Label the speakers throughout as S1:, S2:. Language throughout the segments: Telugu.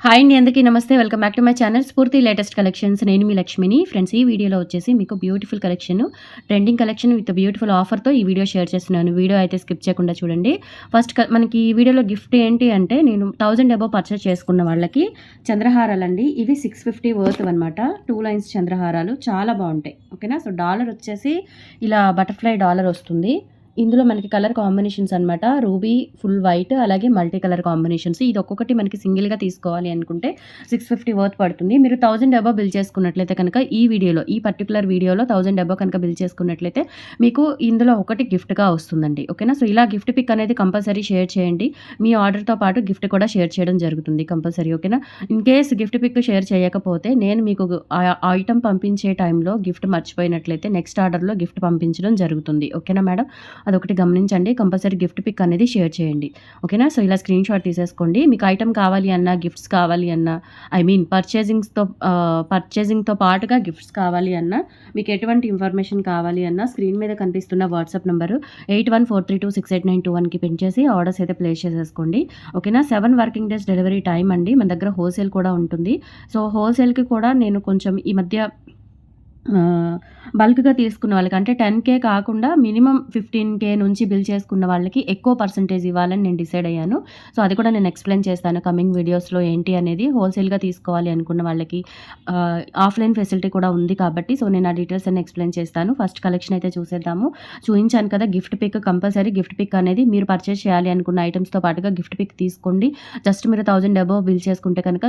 S1: హాయ్ అండి, అందరికీ నమస్తే. Welcome back to my channel Spoorthi latest collections. నేను మీ లక్ష్మిని. ఫ్రెండ్స్, ఈ వీడియోలో వచ్చేసి మీకు beautiful collection, trending collection with beautiful ఆఫర్తో ఈ వీడియో షేర్ చేస్తున్నాను. వీడియో అయితే స్కిప్ చేయకుండా చూడండి. ఫస్ట్ మనకి ఈ వీడియోలో గిఫ్ట్ ఏంటి అంటే, నేను 1000 అబోవ్ పర్చేస్ చేసుకున్న వాళ్ళకి చంద్రహారాలండి. ఇవి 650 వర్త్ అనమాట. 2 లైన్స్ చంద్రహారాలు చాలా బాగుంటాయి. ఓకేనా. సో డాలర్ వచ్చేసి ఇలా బటర్ఫ్లై డాలర్ వస్తుంది. ఇందులో మనకి కలర్ కాంబినేషన్స్ అనమాట. రూబీ, ఫుల్ వైట్, అలాగే మల్టీ కలర్ కాంబినేషన్స్. ఇది ఒక్కొక్కటి మనకి సింగిల్గా తీసుకోవాలి అనుకుంటే 650 వర్త్ పడుతుంది. మీరు 1000 అబోవ్ బిల్ చేసుకున్నట్లయితే కనుక ఈ పర్టికులర్ వీడియోలో 1000 అబోవ్ కనుక బిల్ చేసుకున్నట్లయితే మీకు ఇందులో ఒకటి గిఫ్ట్గా వస్తుందండి. ఓకేనా. సో ఇలా గిఫ్ట్ పిక్ అనేది కంపల్సరీ షేర్ చేయండి. మీ ఆర్డర్తో పాటు గిఫ్ట్ కూడా షేర్ చేయడం జరుగుతుంది కంపల్సరీ. ఓకేనా. In case gift pic share చేయకపోతే నేను మీకు ఐటమ్ పంపించే టైంలో గిఫ్ట్ మర్చిపోయినట్లయితే నెక్స్ట్ ఆర్డర్లో గిఫ్ట్ పంపించడం జరుగుతుంది. ఓకేనా మేడం. అదొకటి గమనించండి. కంపల్సరీ గిఫ్ట్ పిక్ అనేది షేర్ చేయండి. ఓకేనా. సో ఇలా స్క్రీన్ షాట్ తీసేసుకోండి. మీకు ఐటమ్ కావాలి అన్నా, గిఫ్ట్స్ కావాలి అన్నా, పర్చేజింగ్తో పాటుగా గిఫ్ట్స్ కావాలి అన్నా, మీకు ఎటువంటి ఇన్ఫర్మేషన్ కావాలి అన్నా స్క్రీన్ మీద కనిపిస్తున్న వాట్సాప్ నెంబరు 8143268921కి పిన్ చేసి ఆర్డర్స్ అయితే ప్లేస్ చేసేసుకోండి. ఓకేనా. 7 వర్కింగ్ డేస్ డెలివరీ టైం అండి. మన దగ్గర హోల్సేల్ కూడా ఉంటుంది. సో హోల్సేల్కి కూడా నేను కొంచెం ఈ మధ్య బల్క్గా తీసుకున్న వాళ్ళకి, అంటే 10K కాకుండా మినిమం 15K నుంచి బిల్ చేసుకున్న వాళ్ళకి ఎక్కువ పర్సంటేజ్ ఇవ్వాలని నేను డిసైడ్ అయ్యాను. సో అది కూడా నేను ఎక్స్ప్లెయిన్ చేస్తాను కమింగ్ వీడియోస్లో ఏంటి అనేది. హోల్సేల్గా తీసుకోవాలి అనుకున్న వాళ్ళకి ఆఫ్లైన్ ఫెసిలిటీ కూడా ఉంది కాబట్టి సో నేను ఆ డీటెయిల్స్ అన్ని ఎక్స్ప్లెయిన్ చేస్తాను. ఫస్ట్ కలెక్షన్ అయితే చూసేద్దాము. చూపించాను కదా gift pick. Compulsory gift pick అనేది మీరు పర్చేస్ చేయాలి అనుకున్న ఐటమ్స్తో పాటుగా గిఫ్ట్ పిక్ తీసుకోండి. జస్ట్ మీరు 1000 అబోవ్ బిల్ చేసుకుంటే కనుక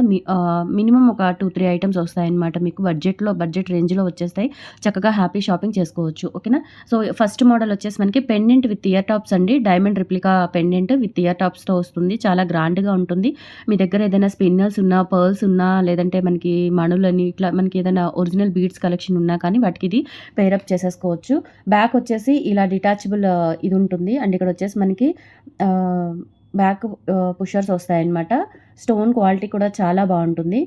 S1: మినిమం ఒక 2-3 ఐటమ్స్ వస్తాయన్నమాట. మీకు బడ్జెట్ రేంజ్లో వచ్చేస్తాయి. చక్కగా హ్యాపీ షాపింగ్ చేసుకోవచ్చు. ఓకేనా. సో ఫస్ట్ మోడల్ వచ్చేసి మనకి పెండెంట్ విత్ ఇయర్ టాప్స్ అండి. Diamond replica pendant with ear టాప్స్తో వస్తుంది. చాలా గ్రాండ్గా ఉంటుంది. మీ దగ్గర ఏదైనా స్పిన్నర్స్ ఉన్నా, పర్ల్స్ ఉన్నా, లేదంటే మనకి మణులని ఇట్లా మనకి ఏదైనా ఒరిజినల్ బీడ్స్ కలెక్షన్ ఉన్నా కానీ వాటికి ఇది పేరప్ చేసేసుకోవచ్చు. బ్యాక్ వచ్చేసి ఇలా డిటాచబుల్ ఇది ఉంటుంది. అండ్ ఇక్కడ వచ్చేసి మనకి బ్యాక్ పుషర్స్ వస్తాయన్నమాట. స్టోన్ క్వాలిటీ కూడా చాలా బాగుంటుంది.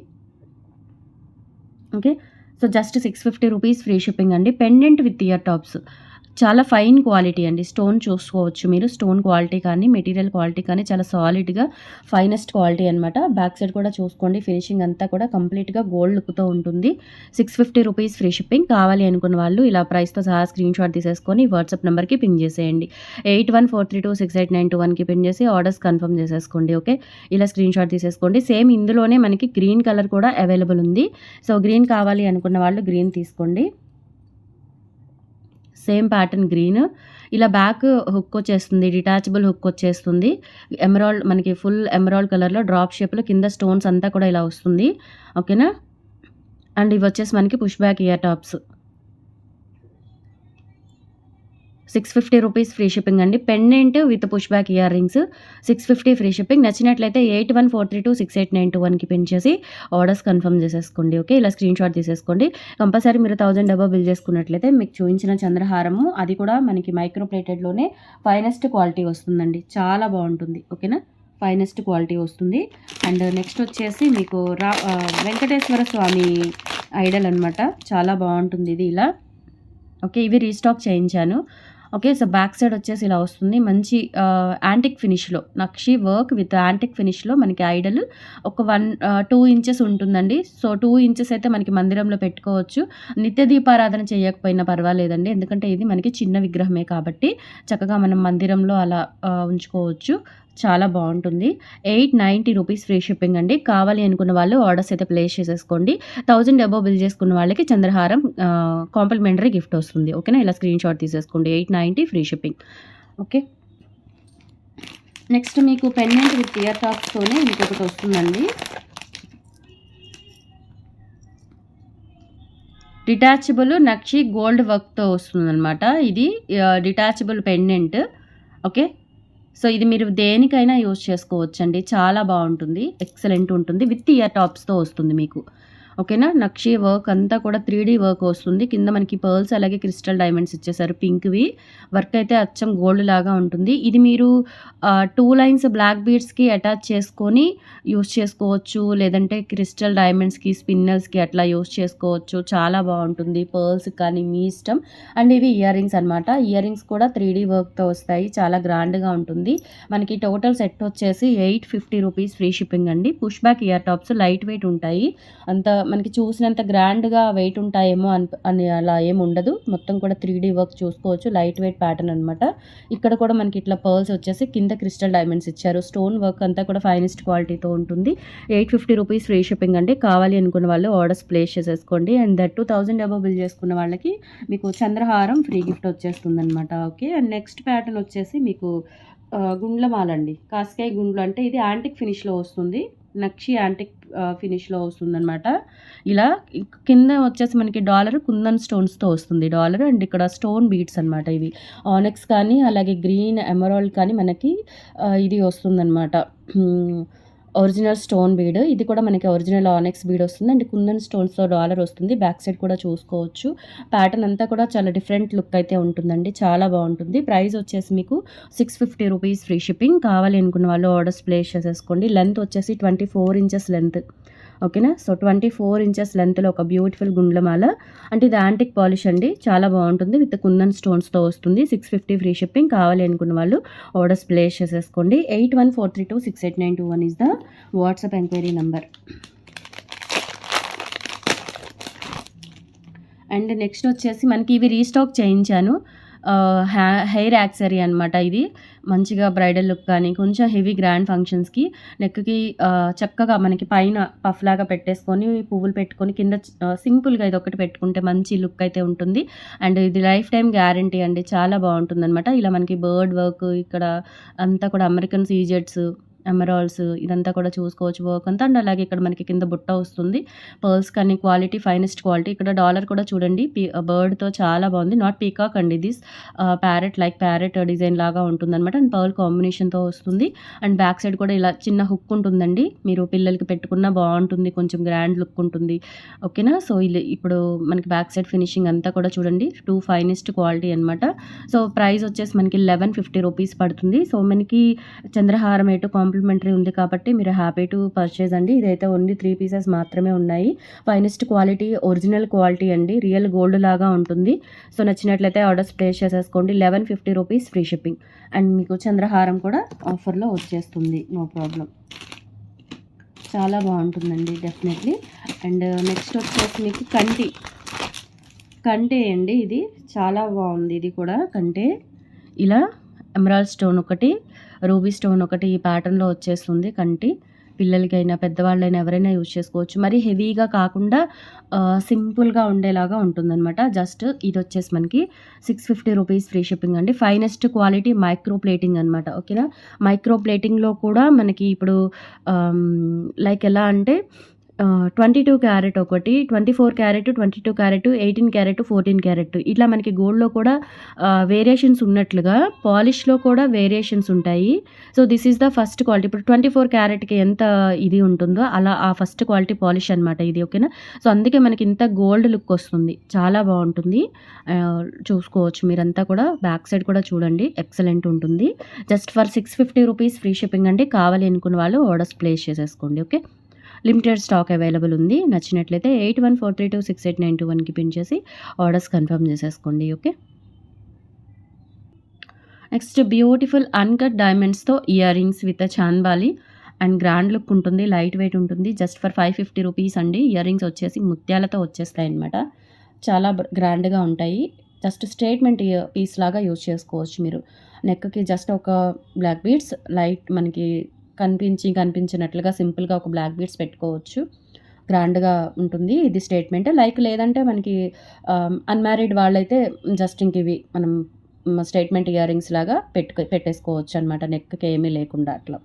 S1: Okay. So just 650 rupees free shipping అండి. పెండెంట్ విత్ ఇయర్ టాప్స్ చాలా ఫైన్ క్వాలిటీ అండి. స్టోన్ చూసుకోవచ్చు మీరు. స్టోన్ క్వాలిటీ కానీ మెటీరియల్ క్వాలిటీ కానీ చాలా సాలిడ్గా ఫైనెస్ట్ క్వాలిటీ అనమాట. బ్యాక్ సైడ్ కూడా చూసుకోండి. ఫినిషింగ్ అంతా కూడా కంప్లీట్గా గోల్డ్ లుక్తో ఉంటుంది. 650 రూపీస్ ఫ్రీ షిప్పింగ్. కావాలి అనుకున్న వాళ్ళు ఇలా ప్రైస్తో సహా స్క్రీన్ షాట్ తీసేసుకొని వాట్సాప్ నెంబర్కి పింగ్ చేసేయండి. 8143268921కి పిన్ చేసి ఆర్డర్స్ కన్ఫర్మ్ చేసేసుకోండి. ఓకే. ఇలా స్క్రీన్ షాట్ తీసేసుకోండి. సేమ్ ఇందులోనే మనకి గ్రీన్ కలర్ కూడా అవైలబుల్ ఉంది. సో గ్రీన్ కావాలి అనుకున్న వాళ్ళు గ్రీన్ తీసుకోండి. Same pattern green. ఇలా బ్యాక్ హుక్ వచ్చేస్తుంది. డిటాచబుల్ హుక్ వచ్చేస్తుంది. ఎమరాల్డ్ మనకి ఫుల్ ఎమరాల్డ్ కలర్లో డ్రాప్ షేప్లో కింద స్టోన్స్ అంతా కూడా ఇలా వస్తుంది. ఓకేనా. అండ్ ఇవి వచ్చేసి మనకి push back ear tops. 650 rupees free shipping అండి. Pendant with push back earrings 650 free shipping. నచ్చినట్లయితే 8143268921కి పిన్ చేసి ఆర్డర్స్ కన్ఫర్మ్ చేసేసుకోండి. ఓకే. ఇలా స్క్రీన్ షాట్ తీసేసుకోండి. కంపల్సరీ మీరు 1000 అబోవ్ బిల్ చేసుకున్నట్లయితే మీకు చూపించిన చంద్రహారము అది కూడా మనకి మైక్రో ప్లేటెడ్లోనే ఫైనెస్ట్ క్వాలిటీ వస్తుందండి. చాలా బాగుంటుంది. ఓకేనా. ఫైనెస్ట్ క్వాలిటీ వస్తుంది. అండ్ నెక్స్ట్ వచ్చేసి మీకు వెంకటేశ్వర స్వామి ఐడల్ అనమాట. చాలా బాగుంటుంది ఇది ఇలా. ఓకే. ఇవి రీస్టాక్ చేయించాను. ఓకే. సో బ్యాక్ సైడ్ వచ్చేసి ఇలా వస్తుంది. మంచి యాంటిక్ ఫినిష్లో నక్షి వర్క్ విత్ యాంటిక్ ఫినిష్లో మనకి ఐడల్ ఒక 2 ఇంచెస్ ఉంటుందండి. సో 2 ఇంచెస్ అయితే మనకి మందిరంలో పెట్టుకోవచ్చు. నిత్య దీపారాధన చేయకపోయినా పర్వాలేదండి. ఎందుకంటే ఇది మనకి చిన్న విగ్రహమే కాబట్టి చక్కగా మనం మందిరంలో అలా ఉంచుకోవచ్చు. చాలా బాగుంటుంది. 890 రూపీస్ ఫ్రీ షిప్పింగ్ అండి. కావాలి అనుకున్న వాళ్ళు ఆర్డర్స్ అయితే ప్లేస్ చేసేసుకోండి. 1000 అబోవ్ బిల్ చేసుకున్న వాళ్ళకి చంద్రహారం కాంప్లిమెంటరీ గిఫ్ట్ వస్తుంది. ఓకేనా. ఇలా స్క్రీన్ షాట్ తీసేసుకోండి. 890 ఫ్రీ షిప్పింగ్. ఓకే. నెక్స్ట్ మీకు పెండెంట్ విత్ ఇయర్ టాప్స్తోనే ఇంకొకటి వస్తుందండి. డిటాచబుల్ నక్షి గోల్డ్ వర్క్తో వస్తుందన్నమాట. ఇది డిటాచబుల్ పెండెంట్. ఓకే. సో ఇది మీరు దేనికైనా యూజ్ చేసుకోవచ్చండి. చాలా బాగుంటుంది. ఎక్సలెంట్ ఉంటుంది. విత్ ఇయర్ టాప్స్తో వస్తుంది మీకు. ఓకేనా. నక్షి వర్క్ అంతా కూడా 3D వర్క్ వస్తుంది. కింద మనకి పర్ల్స్ అలాగే క్రిస్టల్ డైమండ్స్ ఇచ్చేసారు పింక్‌వి. వర్క్ అయితే అచ్చం గోల్డ్ లాగా ఉంటుంది. ఇది మీరు 2 లైన్స్ బ్లాక్ బీడ్స్‌కి అటాచ్ చేసుకొని యూజ్ చేసుకోవచ్చు. లేదంటే క్రిస్టల్ డైమండ్స్‌కి, స్పిన్నల్స్‌కి అట్లా యూజ్ చేసుకోవచ్చు. చాలా బావుంటుంది. పర్ల్స్ కానీ మీ ఇష్టం. అండ్ ఇవి ఇయర్ రింగ్స్ అనమాట. ఇయర్ రింగ్స్ కూడా 3D వర్క్‌తో వస్తాయి. చాలా గ్రాండ్‌గా ఉంటుంది. మనకి టోటల్ సెట్ వచ్చేసి 850 రూపీస్ ఫ్రీ షిప్పింగ్ అండి. Push back ear tops light weight ఉంటాయి. అంత మనకి చూసినంత గ్రాండ్‌గా వెయిట్ ఉంటాయేమో అని అలా ఏమి ఉండదు. మొత్తం కూడా 3D వర్క్ చూసుకోవచ్చు. లైట్ వెయిట్ ప్యాటర్న్ అనమాట. ఇక్కడ కూడా మనకి ఇట్లా పర్ల్స్ వచ్చేసి కింద క్రిస్టల్ డైమండ్స్ ఇచ్చారు. స్టోన్ వర్క్ అంతా కూడా ఫైనెస్ట్ క్వాలిటీతో ఉంటుంది. 850 రూపీస్ ఫ్రీ షిప్పింగ్ అండి. కావాలి అనుకున్న వాళ్ళు ఆర్డర్స్ ప్లేస్ చేసేసుకోండి. అండ్ దట్ 2000 అబోవ్ బిల్ చేసుకున్న వాళ్ళకి మీకు చంద్రహారం ఫ్రీ గిఫ్ట్ వచ్చేస్తుందనమాట. ఓకే. అండ్ నెక్స్ట్ ప్యాటర్న్ వచ్చేసి మీకు గుండ్లమాల అండి. కాస్కాయ గుండ్లు అంటే ఇది యాంటిక్ ఫినిష్‌లో వస్తుంది. నక్షి యాంటిక్ ఫినిష్‌లో వస్తుందనమాట. ఇలా కింద వచ్చేసి మనకి డాలర్ కుందన్ స్టోన్స్‌తో వస్తుంది డాలర్. అండ్ ఇక్కడ స్టోన్ బీడ్స్ అనమాట ఇవి. ఆనెక్స్ కానీ అలాగే గ్రీన్ ఎమరాల్డ్ కానీ మనకి ఇది వస్తుందనమాట. Original stone bead. ఇది కూడా మనకి ఒరిజినల్ ఆనెక్స్ బీడ్ వస్తుంది. అండ్ కుందన్ స్టోన్స్‌తో డాలర్ వస్తుంది. బ్యాక్ సైడ్ కూడా చూసుకోవచ్చు. ప్యాటర్న్ అంతా కూడా చాలా డిఫరెంట్ లుక్ అయితే ఉంటుందండి. చాలా బావుంటుంది. ప్రైస్ వచ్చేసి మీకు 650 రూపీస్ ఫ్రీ షిప్పింగ్. కావాలి అనుకున్న వాళ్ళు ఆర్డర్స్ ప్లేస్ చేసేసుకోండి. లెంత్ వచ్చేసి 24 ఇంచెస్ లెంత్. ఓకేనా. సో 24 ఇంచెస్ లెంత్‌లో ఒక బ్యూటిఫుల్ గుండ్లమాల. అంటే ఇది యాంటిక్ పాలిష్ అండి. చాలా బావుంటుంది. విత్ కుందన్ స్టోన్స్‌తో వస్తుంది. 650 ఫ్రీ షిప్పింగ్. కావాలి అనుకున్న వాళ్ళు ఆర్డర్స్ ప్లేస్ చేసేసుకోండి. 8143268921 is the WhatsApp enquiry number. And next వచ్చేసి మనకి ఇవి రీస్టాక్ చేయించాను. హెయిర్ యాక్సెసరీ అనమాట ఇది. మంచిగా బ్రైడల్ లుక్ కానీ కొంచెం హెవీ గ్రాండ్ ఫంక్షన్స్‌కి నెక్‌కి చక్కగా మనకి పైన పఫ్ లాగా పెట్టేసుకొని పువ్వులు పెట్టుకొని కింద సింపుల్‌గా ఇదొకటి పెట్టుకుంటే మంచి లుక్ అయితే ఉంటుంది. అండ్ ఇది లైఫ్ టైమ్ గ్యారంటీ అండి. చాలా బావుంటుందనమాట. ఇలా మనకి బర్డ్ వర్క్ ఇక్కడ అంతా కూడా అమెరికన్ సీజెట్స్, ఎమరాల్డ్స్ ఇదంతా కూడా చూసుకోవచ్చు వర్క్ అంతా. అండ్ అలాగే ఇక్కడ మనకి కింద బుట్ట వస్తుంది. పర్ల్స్ కానీ క్వాలిటీ ఫైనెస్ట్ క్వాలిటీ. ఇక్కడ డాలర్ కూడా చూడండి బర్డ్‌తో చాలా బాగుంది. నాట్ పీకాక్ అండి దిస్ ప్యారెట్ డిజైన్ లాగా ఉంటుందనమాట. అండ్ పర్ల్ కాంబినేషన్‌తో వస్తుంది. అండ్ బ్యాక్ సైడ్ కూడా ఇలా చిన్న హుక్ ఉంటుందండి. మీరు పిల్లలకి పెట్టుకున్నా బాగుంటుంది. కొంచెం గ్రాండ్ లుక్ ఉంటుంది. ఓకేనా. సో ఇప్పుడు మనకి బ్యాక్ సైడ్ ఫినిషింగ్ అంతా కూడా చూడండి. ఫైనెస్ట్ క్వాలిటీ అనమాట. సో ప్రైస్ వచ్చేసి మనకి 1150 రూపీస్ పడుతుంది. సో మనకి చంద్రహారం ఎటు కాంప్లిమెంటరీ ఉంది కాబట్టి మీరు హ్యాపీ టు పర్చేజ్ అండి. ఇదైతే ఓన్లీ 3 పీసెస్ మాత్రమే ఉన్నాయి. ఫైనెస్ట్ క్వాలిటీ ఒరిజినల్ క్వాలిటీ అండి. రియల్ గోల్డ్ లాగా ఉంటుంది. సో నచ్చినట్లయితే ఆర్డర్స్ ప్లేస్ చేసేసుకోండి. 1150 రూపీస్ ఫ్రీ షిప్పింగ్. అండ్ మీకు చంద్రహారం కూడా ఆఫర్లో వచ్చేస్తుంది. No problem. చాలా బాగుంటుందండి డెఫినెట్లీ. అండ్ నెక్స్ట్ వచ్చేసి మీకు కంటే అండి. ఇది చాలా బాగుంది. ఇది కూడా కంటే ఇలా ఎమరాల్డ్ స్టోన్ ఒకటి, రూబీ స్టోన్ ఒకటి ఈ ప్యాటర్న్‌లో వచ్చేస్తుంది కంటి. పిల్లలకైనా పెద్దవాళ్ళైనా ఎవరైనా యూజ్ చేసుకోవచ్చు. మరి హెవీగా కాకుండా సింపుల్గా ఉండేలాగా ఉంటుందన్నమాట. జస్ట్ ఇది వచ్చేసి మనకి 650 రూపీస్ ఫ్రీ షిప్పింగ్ అండి. ఫైనెస్ట్ క్వాలిటీ మైక్రో ప్లేటింగ్ అనమాట. ఓకేనా. మైక్రో ప్లేటింగ్‌లో కూడా మనకి ఇప్పుడు లైక్ ఎలా అంటే 22 క్యారెట్ ఒకటి, 24 క్యారెట్, 22 క్యారెట్, 18 క్యారెట్, 14 క్యారెట్ ఇట్లా మనకి గోల్డ్‌లో కూడా వేరియేషన్స్ ఉన్నట్లుగా పాలిష్‌లో కూడా వేరియేషన్స్ ఉంటాయి. So this is the first quality. ఇప్పుడు 24 క్యారెట్‌కి ఎంత ఇది ఉంటుందో అలా ఆ ఫస్ట్ క్వాలిటీ పాలిష్ అనమాట ఇది. ఓకేనా. సో అందుకే మనకి ఇంత గోల్డ్ లుక్ వస్తుంది. చాలా బాగుంటుంది. చూసుకోవచ్చు మీరంతా కూడా. బ్యాక్ సైడ్ కూడా చూడండి. ఎక్సలెంట్ ఉంటుంది. Just for 650 rupees free shipping అండి. కావాలి అనుకున్న వాళ్ళు ఆర్డర్స్ ప్లేస్ చేసేసుకోండి. ఓకే. లిమిటెడ్ స్టాక్ అవైలబుల్ ఉంది. నచ్చినట్లయితే 8143268921కి పిన్ చేసి ఆర్డర్స్ కన్ఫర్మ్ చేసేసుకోండి. ఓకే. నెక్స్ట్ బ్యూటిఫుల్ అన్కట్ డైమండ్స్‌తో earrings with chandbali and grand look ఉంటుంది. లైట్ వెయిట్ ఉంటుంది. జస్ట్ ఫర్ 550 రూపీస్ అండి. ఇయర్ రింగ్స్ వచ్చేసి ముత్యాలతో వచ్చేస్తాయి అనమాట. చాలా గ్రాండ్‌గా ఉంటాయి. జస్ట్ స్టేట్మెంట్ పీస్ లాగా యూజ్ చేసుకోవచ్చు మీరు. నెక్‌కి జస్ట్ ఒక బ్లాక్ బీడ్స్ లైట్ మనకి కనిపించినట్లుగా సింపుల్గా ఒక బ్లాక్ బీడ్స్ పెట్టుకోవచ్చు. గ్రాండ్‌గా ఉంటుంది. ఇది స్టేట్మెంట్. లేదంటే మనకి అన్‌మ్యారీడ్ వాళ్ళైతే జస్ట్ ఇంక ఇవి మనం స్టేట్మెంట్ ఇయర్ రింగ్స్ లాగా పెట్టేసుకోవచ్చు అనమాట. నెక్‌కి ఏమీ లేకుండా అట్లా.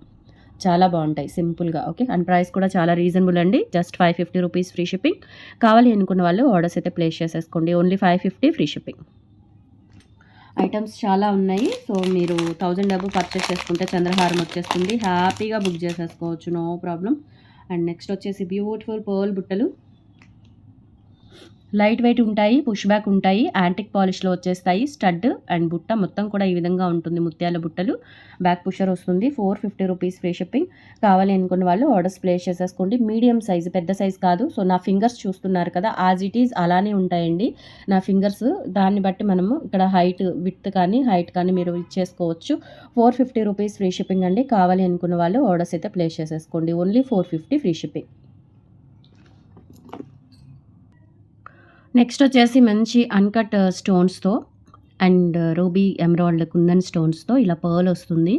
S1: చాలా బాగుంటాయి సింపుల్గా. ఓకే. అండ్ ప్రైస్ కూడా చాలా రీజనబుల్ అండి. Just 550 rupees free shipping. కావాలి అనుకున్న వాళ్ళు ఆర్డర్స్ అయితే ప్లేస్ చేసేసుకోండి. Only 550 free shipping. ఐటమ్స్ చాలా ఉన్నాయి. సో మీరు 1000 డబ్బు పర్చేస్ చేసుకుంటే చంద్రహారం వచ్చేస్తుంది. హ్యాపీగా బుక్ చేసేసుకోవచ్చు. No problem. అండ్ నెక్స్ట్ వచ్చేసి బ్యూటిఫుల్ పర్ల్ బుట్టలు. లైట్ వెయిట్ ఉంటాయి, పుష్ బ్యాక్ ఉంటాయి, యాంటిక్ పాలిష్‌లో వచ్చేస్తాయి. స్టడ్ అండ్ బుట్ట మొత్తం కూడా ఈ విధంగా ఉంటుంది. ముత్యాల బుట్టలు, బ్యాక్ పుషర్ వస్తుంది. 450 రూపీస్ ఫ్రీ షిప్పింగ్. కావాలి అనుకున్న వాళ్ళు ఆర్డర్స్ ప్లేస్ చేసేసుకోండి. మీడియం సైజ్, పెద్ద సైజ్ కాదు. సో, నా ఫింగర్స్ చూస్తున్నారు కదా! యాజ్ ఇట్ ఈజ్ అలానే ఉంటాయండి నా ఫింగర్స్. దాన్ని బట్టి మనము ఇక్కడ విడ్త్ కానీ, హైట్ కానీ మీరు ఇచ్చేసుకోవచ్చు. 450 రూపీస్ ఫ్రీ షిప్పింగ్ అండి. కావాలి అనుకున్న వాళ్ళు ఆర్డర్స్ అయితే ప్లేస్ చేసేసుకోండి. Only 450 free shipping. నెక్స్ట్ వచ్చేసి మంచి అన్‌కట్ స్టోన్స్‌తో అండ్ రూబీ ఎమరాల్డ్ కుందన్ స్టోన్స్‌తో ఇలా పర్ల్ వస్తుంది.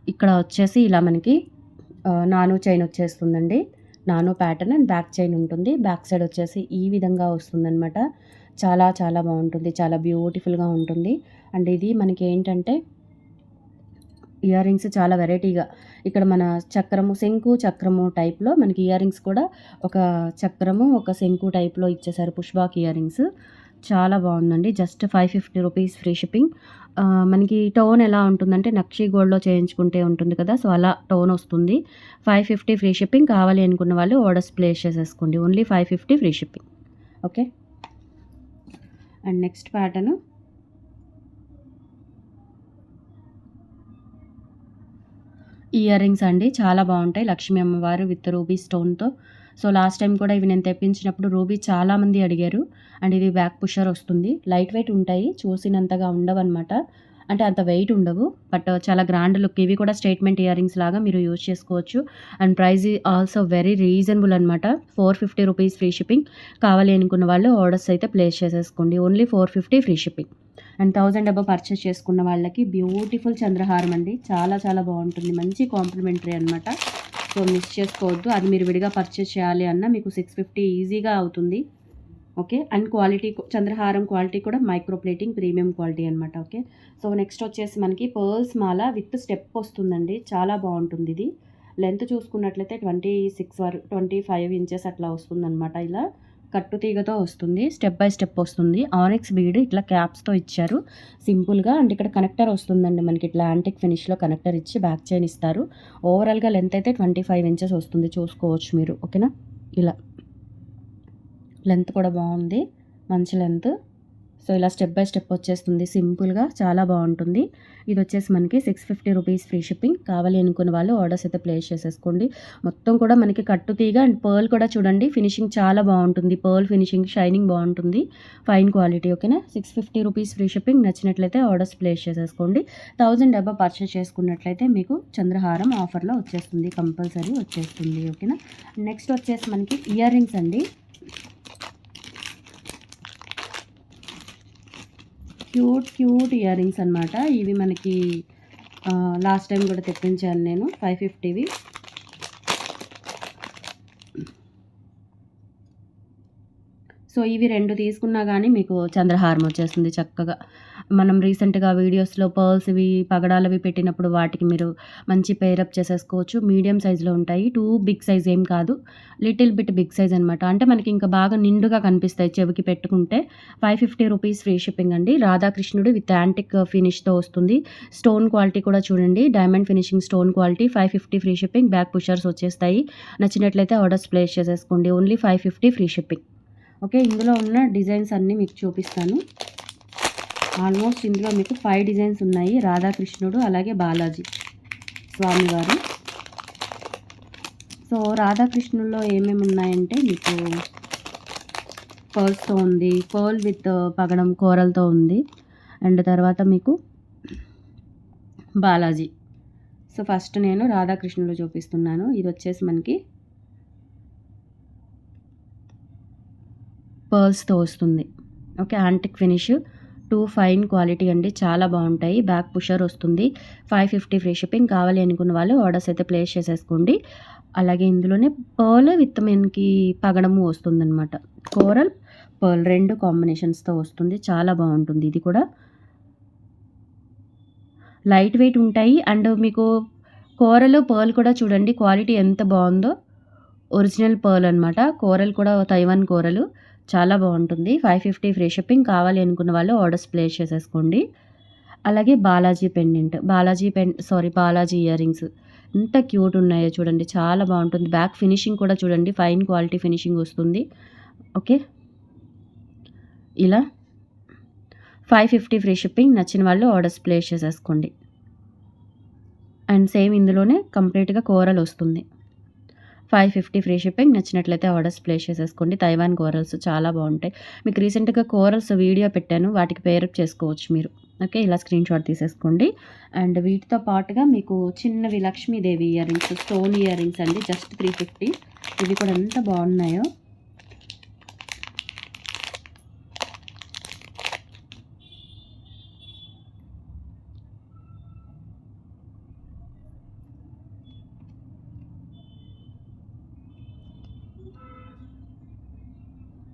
S1: ఇక్కడ వచ్చేసి ఇలా మనకి నానో చైన్ వచ్చేస్తుందండి. Nano pattern and back chain ఉంటుంది. బ్యాక్ సైడ్ వచ్చేసి ఈ విధంగా వస్తుందనమాట. చాలా చాలా బాగుంటుంది. చాలా బ్యూటిఫుల్‌గా ఉంటుంది. అండ్ ఇది మనకి ఏంటంటే ఇయర్ రింగ్స్ చాలా వెరైటీగా ఇక్కడ మన చక్రము, శంకు చక్రము టైప్‌లో మనకి ఇయర్ రింగ్స్ కూడా ఒక చక్రము, ఒక శంకు టైప్‌లో ఇచ్చేసారు. పుష్ బాక్ ఇయర్ రింగ్స్ చాలా బాగుందండి. Just 550 rupees free shipping. మనకి టోన్ ఎలా ఉంటుందంటే నక్షి గోల్డ్‌లో చేయించుకుంటే ఉంటుంది కదా! సో, అలా టోన్ వస్తుంది. 550 ఫ్రీ షిప్పింగ్. కావాలి అనుకున్న వాళ్ళు ఆర్డర్స్ ప్లేస్ చేసేసుకోండి. Only 550 free shipping. Okay. And next pattern earrings అండి. చాలా బాగుంటాయి. లక్ష్మీ అమ్మవారు విత్ రూబీ స్టోన్‌తో. సో, లాస్ట్ టైం కూడా ఇవి నేను తెప్పించినప్పుడు రూబీ చాలామంది అడిగారు. అండ్ ఇది బ్యాక్ పుషర్ వస్తుంది. లైట్ వెయిట్ ఉంటాయి. చూసినంతగా ఉండవన్నమాట. అంటే అంత వెయిట్ ఉండవు. బట్ చాలా గ్రాండ్ లుక్. ఇవి కూడా స్టేట్మెంట్ ఇయర్ రింగ్స్ లాగా మీరు యూజ్ చేసుకోవచ్చు. And price also very reasonable అనమాట. 450 రూపీస్ ఫ్రీ షిప్పింగ్. కావాలి అనుకున్న వాళ్ళు ఆర్డర్స్ అయితే ప్లేస్ చేసేసుకోండి. Only 450 free shipping. And 1000 above purchase చేసుకున్న వాళ్ళకి బ్యూటిఫుల్ చంద్రహారం అండి. చాలా చాలా బాగుంటుంది. మంచి కాంప్లిమెంటరీ అనమాట. సో, మిస్ చేసుకోవద్దు. అది మీరు విడిగా పర్చేస్ చేయాలి అన్నా మీకు 650 ఈజీగా అవుతుంది. ఓకే. అండ్ క్వాలిటీ చంద్రహారం క్వాలిటీ కూడా మైక్రో ప్లేటింగ్ ప్రీమియం క్వాలిటీ అనమాట. ఓకే. సో, నెక్స్ట్ వచ్చేసి మనకి పర్ల్స్ మాల విత్ స్టెప్ వస్తుందండి. చాలా బాగుంటుంది ఇది. లెంత్ చూసుకున్నట్లయితే 25 ఇంచెస్ అట్లా వస్తుందనమాట. ఇలా కట్టుతీగతో వస్తుంది. స్టెప్ బై స్టెప్ వస్తుంది. ఆనిక్స్ బీడ్ ఇట్లా క్యాప్స్‌తో ఇచ్చారు సింపుల్‌గా. అండ్ ఇక్కడ కనెక్టర్ వస్తుందండి మనకి ఇట్లా యాంటిక్ ఫినిష్‌లో కనెక్టర్ ఇచ్చి బ్యాక్ చైన్ ఇస్తారు. ఓవరాల్‌గా లెంత్ అయితే 25 ఇంచెస్ వస్తుంది. చూసుకోవచ్చు మీరు. ఓకేనా. ఇలా లెంత్ కూడా బాగుంది. మంచి లెంత్. సో, ఇలా స్టెప్ బై స్టెప్ వచ్చేస్తుంది సింపుల్‌గా. చాలా బాగుంటుంది. ఇది వచ్చేసి మనకి 650 రూపీస్ ఫ్రీ షిప్పింగ్. కావాలి అనుకున్న వాళ్ళు ఆర్డర్స్ అయితే ప్లేస్ చేసేసుకోండి. మొత్తం కూడా మనకి కట్టుతీగ అండ్ పర్ల్ కూడా చూడండి ఫినిషింగ్ చాలా బాగుంటుంది. పర్ల్ ఫినిషింగ్ షైనింగ్ బాగుంటుంది. Fine quality. ఓకేనా. 650 రూపీస్ ఫ్రీ షిప్పింగ్. నచ్చినట్లయితే ఆర్డర్స్ ప్లేస్ చేసేసుకోండి. 1000 అబవ్ పర్చేస్ చేసుకున్నట్లయితే మీకు చంద్రహారం ఆఫర్లో వచ్చేస్తుంది. కంపల్సరీ వచ్చేస్తుంది. ఓకేనా. నెక్స్ట్ వచ్చేసి మనకి ఇయర్ రింగ్స్ అండి. క్యూట్ ఇయర్ రింగ్స్ అనమాట. ఇవి మనకి లాస్ట్ టైం కూడా తెప్పించాను నేను 550వి. సో, ఇవి 2 తీసుకున్నా గానీ మీకు చంద్రహారం వచ్చేస్తుంది చక్కగా. మనం రీసెంట్‌గా వీడియోస్‌లో పర్ల్స్‌వి, పగడాలవి పెట్టినప్పుడు వాటికి మీరు మంచి పెయిరప్ చేసేసుకోవచ్చు. మీడియం సైజ్‌లో ఉంటాయి. టూ బిగ్ సైజ్ ఏం కాదు. లిటిల్ బిట్ బిగ్ సైజ్ అనమాట. అంటే మనకి ఇంకా బాగా నిండుగా కనిపిస్తాయి చెవికి పెట్టుకుంటే. 550 రూపీస్ ఫ్రీ షిప్పింగ్ అండి. రాధాకృష్ణుడు విత్ యాంటిక్ ఫినిష్‌తో వస్తుంది. స్టోన్ క్వాలిటీ కూడా చూడండి. Diamond finishing stone quality. 550 free shipping. Back pushers వచ్చేస్తాయి. నచ్చినట్లయితే ఆర్డర్స్ ప్లేస్ చేసేసుకోండి. Only 550 free shipping. ఓకే. ఇందులో ఉన్న డిజైన్స్ అన్నీ మీకు చూపిస్తాను. ఆల్మోస్ట్ ఇందులో మీకు 5 డిజైన్స్ ఉన్నాయి. రాధాకృష్ణుడు అలాగే బాలాజీ స్వామివారు. సో, రాధాకృష్ణుల్లో ఏమేమి ఉన్నాయంటే మీకు పర్ల్స్‌తో ఉంది. పర్ల్ విత్ పగడం కోరలతో ఉంది. అండ్ తర్వాత మీకు బాలాజీ. సో, ఫస్ట్ నేను రాధాకృష్ణులో చూపిస్తున్నాను. ఇది వచ్చేసి మనకి పర్ల్స్‌తో వస్తుంది. Okay. Antique finish. 2 fine quality అండి. చాలా బాగుంటాయి. బ్యాక్ పుషర్ వస్తుంది. 550 ఫ్రీ షిప్పింగ్. కావాలి అనుకున్న వాళ్ళు ఆర్డర్స్ అయితే ప్లేస్ చేసేసుకోండి. అలాగే ఇందులోనే పర్ల్ విత్ మనకి పగడము వస్తుందనమాట. కోరల్, పర్ల్ 2 కాంబినేషన్స్‌తో వస్తుంది. చాలా బాగుంటుంది ఇది కూడా. లైట్ వెయిట్ ఉంటాయి. అండ్ మీకు కోరలు, పర్ల్ కూడా చూడండి క్వాలిటీ ఎంత బాగుందో. ఒరిజినల్ పర్ల్ అనమాట. కోరల్ కూడా తైవాన్ కోరలు. చాలా బాగుంటుంది. 550 ఫ్రీ షిప్పింగ్. కావాలి అనుకున్న వాళ్ళు ఆర్డర్స్ ప్లేస్ చేసేసుకోండి. అలాగే బాలాజీ ఇయర్ రింగ్స్ ఎంత క్యూట్ ఉన్నాయో చూడండి. చాలా బాగుంటుంది. బ్యాక్ ఫినిషింగ్ కూడా చూడండి. ఫైన్ క్వాలిటీ ఫినిషింగ్ వస్తుంది. ఓకే. ఇలా 550 ఫ్రీ షిప్పింగ్. నచ్చిన వాళ్ళు ఆర్డర్స్ ప్లేస్ చేసేసుకోండి. అండ్ సేమ్ ఇందులోనే కంప్లీట్‌గా కోరల్ వస్తుంది. 550 ఫ్రీ షిప్పింగ్. నచ్చినట్లయితే ఆర్డర్స్ ప్లేస్ చేసేసుకోండి. తైవాన్ కోరల్స్ చాలా బాగుంటాయి. మీకు రీసెంట్‌గా కోరల్స్ వీడియో పెట్టాను. వాటికి పేరప్ చేసుకోవచ్చు మీరు. ఓకే. ఇలా స్క్రీన్‌షాట్ తీసేసుకోండి. అండ్ వీటితో పాటుగా మీకు చిన్నవి Lakshmidevi ear rings, stone ear rings అండి. జస్ట్ 350. ఇవి కూడా ఎంత బాగున్నాయో.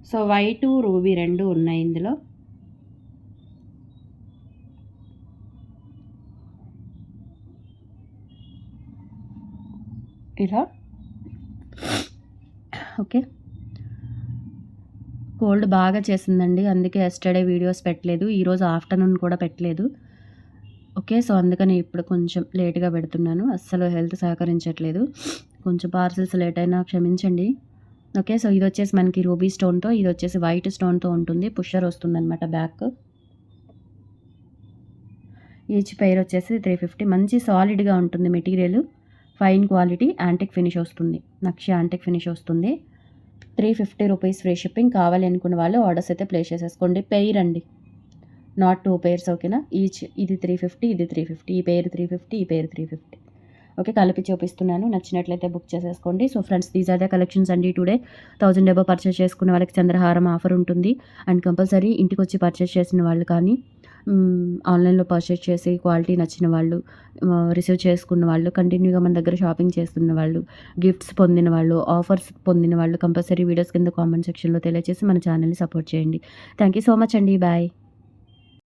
S1: సో వైటు, రూబీ 2 ఉన్నాయి ఇందులో. ఇలా ఓకే. కోల్డ్ బాగా చేసిందండి. అందుకే యెస్టర్‌డే వీడియోస్ పెట్టలేదు. ఈరోజు ఆఫ్టర్‌నూన్ కూడా పెట్టలేదు. ఓకే. సో, అందుకని ఇప్పుడు కొంచెం లేట్‌గా పెడుతున్నాను. అస్సలు హెల్త్ సహకరించట్లేదు. కొంచెం పార్సెల్స్ లేట్ అయినా క్షమించండి. ఓకే. సో, ఇదొచ్చేసి మనకి రూబీ స్టోన్‌తో, ఇదొచ్చేసి వైట్ స్టోన్‌తో ఉంటుంది. పుషర్ వస్తుందనమాట బ్యాక్. ఈచ్ పెయిర్ వచ్చేసి 350. మంచి సాలిడ్‌గా ఉంటుంది material. Fine quality antique finish వస్తుంది. నక్షి యాంటిక్ ఫినిష్ వస్తుంది. 350 రూపీస్ ఫ్రీ షిప్పింగ్. కావాలి అనుకున్న వాళ్ళు ఆర్డర్స్ అయితే ప్లేస్ చేసేసుకోండి. పెయిర్ అండి. నాట్ 2 పెయిర్స్ ఓకేనా. ఈచ్ ఇది 350, ఇది 350. ఈ పెయిర్ 350, ఈ పెయిర్ 350. ఓకే. కలిపి చూపిస్తున్నాను. నచ్చినట్లయితే బుక్ చేసేసుకోండి. So friends, these are the collections అండి టుడే. 1000 అబోవ్ పర్చేస్ చేసుకున్న వాళ్ళకి చంద్రహారం ఆఫర్ ఉంటుంది. అండ్ కంపల్సరీ ఇంటికొచ్చి పర్చేస్ చేసిన వాళ్ళు కానీ, ఆన్లైన్‌లో పర్చేస్ చేసి క్వాలిటీ నచ్చిన వాళ్ళు, రిసీవ్ చేసుకున్న వాళ్ళు, కంటిన్యూగా మన దగ్గర షాపింగ్ చేస్తున్న వాళ్ళు, గిఫ్ట్స్ పొందిన వాళ్ళు, ఆఫర్స్ పొందిన వాళ్ళు కంపల్సరీ వీడియోస్ కింద కామెంట్ సెక్షన్‌లో తెలియజేసి మన ఛానల్‌ని సపోర్ట్ చేయండి. థ్యాంక్ యూ సో మచ్ అండి. బాయ్.